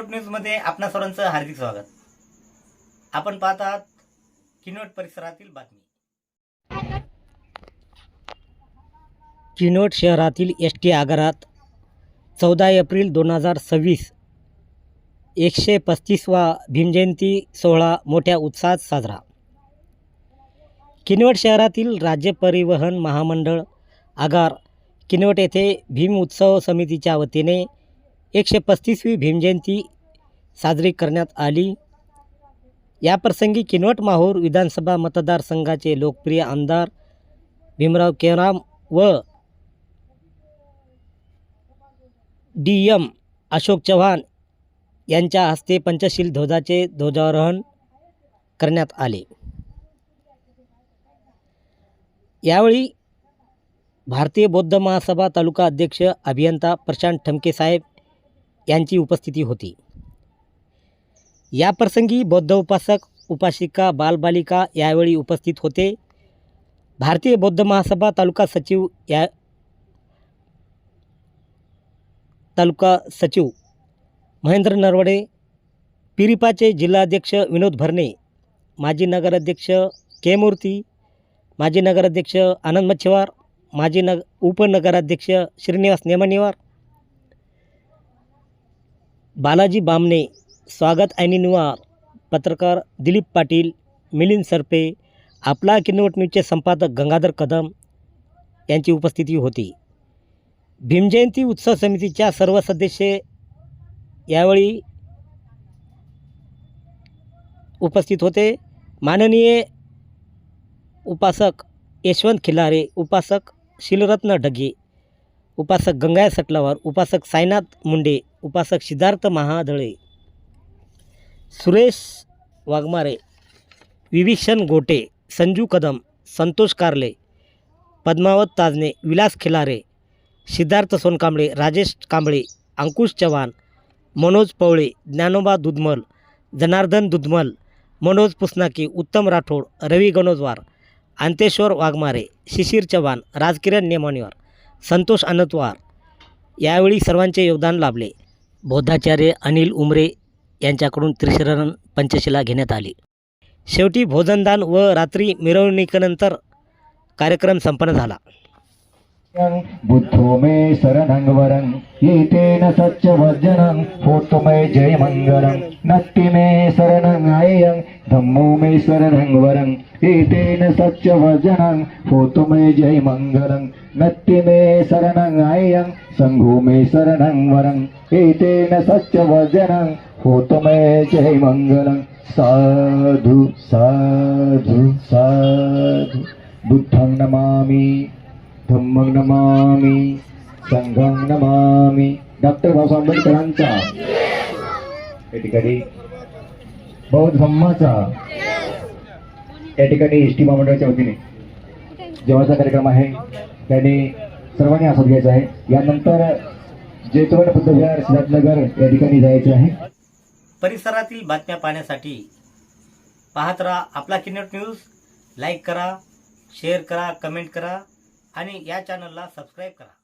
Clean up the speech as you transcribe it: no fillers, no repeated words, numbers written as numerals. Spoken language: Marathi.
किनवट न्यूजमध्ये आपणा सर्वांचं हार्दिक स्वागत। आपण पाहत आहात किनवट परिसरातील बातमी। किनवट शहरातील एसटी आगारात 14 एप्रिल 2026 135वा भीमजयंती सोहळा मोठ्या उत्साहात साजरा। किनवट शहरातील राज्य परिवहन महामंडळ आगार किनवट येथे भीम उत्सव समितीच्या वतीने 135वी भीमजयंती साजरी करण्यात आली। याप्रसंगी किनवट माहूर विधानसभा मतदारसंघाचे लोकप्रिय आमदार भीमराव केराम व DM अशोक चव्हाण यांच्या हस्ते पंचशील ध्वजाचे ध्वजारोहण करण्यात आले। यावेळी भारतीय बौद्ध महासभा तालुका अध्यक्ष अभियंता प्रशांत ठमके साहेब यांची उपस्थिती होती। याप्रसंगी बौद्ध उपासक उपासिका बालबालिका यावेळी उपस्थित होते। भारतीय बौद्ध महासभा तालुका सचिव महेंद्र नरवडे, पिरिपाचे जिल्हाध्यक्ष विनोद भरणे, माजी नगराध्यक्ष के मूर्ती, माजी नगराध्यक्ष आनंद मच्छवार, माजी उपनगराध्यक्ष श्रीनिवास नेमानिवार, बालाजी बामणे, स्वागत ऐनिवार, पत्रकार दिलीप पाटील, मिलिंद सरपे, आपला किनवट न्यूजचे संपादक गंगाधर कदम यांची उपस्थिती होती। भीमजयंती उत्सव समितीच्या सर्व सदस्य यावेळी उपस्थित होते। माननीय उपासक यशवंत खिलारे, उपासक शिलरत्न ढगे, उपासक गंगाया सटलावर, उपासक साईनाथ मुंडे, उपासक सिद्धार्थ महादळे, सुरेश वाघमारे, विभीषण गोटे, संजू कदम, संतोष कारले, पद्मावत ताजने, विलास खिलारे, सिद्धार्थ सोनकांबळे, राजेश कांबळे, अंकुश चव्हाण, मनोज पवळे, ज्ञानोबा दुधमल, जनार्दन दुधमल, मनोज पुसनाकी, उत्तम राठोड, रवी गणोजवार, अंतेश्वर वाघमारे, शिशिर चव्हाण, राजकिरण नेमानिवार, संतोष अनंतवार यावेळी सर्वांचे योगदान लाभले। बौद्धाचार्य अनिल उमरे यांच्याकडून त्रिशरण पंचशिला घेण्यात आली। शेवटी भोजनदान व रात्री मिरवणुकीनंतर कार्यक्रम संपन्न झाला। बुद्धो मे शरणं वरं येतेन सत्यवचनं होतो मे जय मंगलं नत्ति मे शरणं आयं धम्मो मे शरणं वरं येतेन सत्यवचनं होतो मे जय मंगलं नत्ति मे शरणं आयं संघो मे शरणं वरं येतेन सत्यवचनं होतो मे जय मंगलं। साधु साधु साधु बुद्धं नमामि, धम्मं नमामि, संघं नमामि। डॉक्टर बाबासाहेब आंबेडकरांचा या ठिकाणी बौद्ध धम्माचा या ठिकाणी एसटी महामंडळाच्या वतीने जेवणाचा कार्यक्रम आहे, त्याने सर्वांनी आस्वाद घ्यायचा आहे। यानंतर जैतवन बुद्धविहार सिद्धार्थनगर या ठिकाणी जायचे आहे। परिसरातील बातम्या पाहण्यासाठी पाहत राहा आपला किनवट न्यूज। लाईक करा, शेअर करा, कमेंट करा आणि या चॅनलला सबस्क्राईब करा।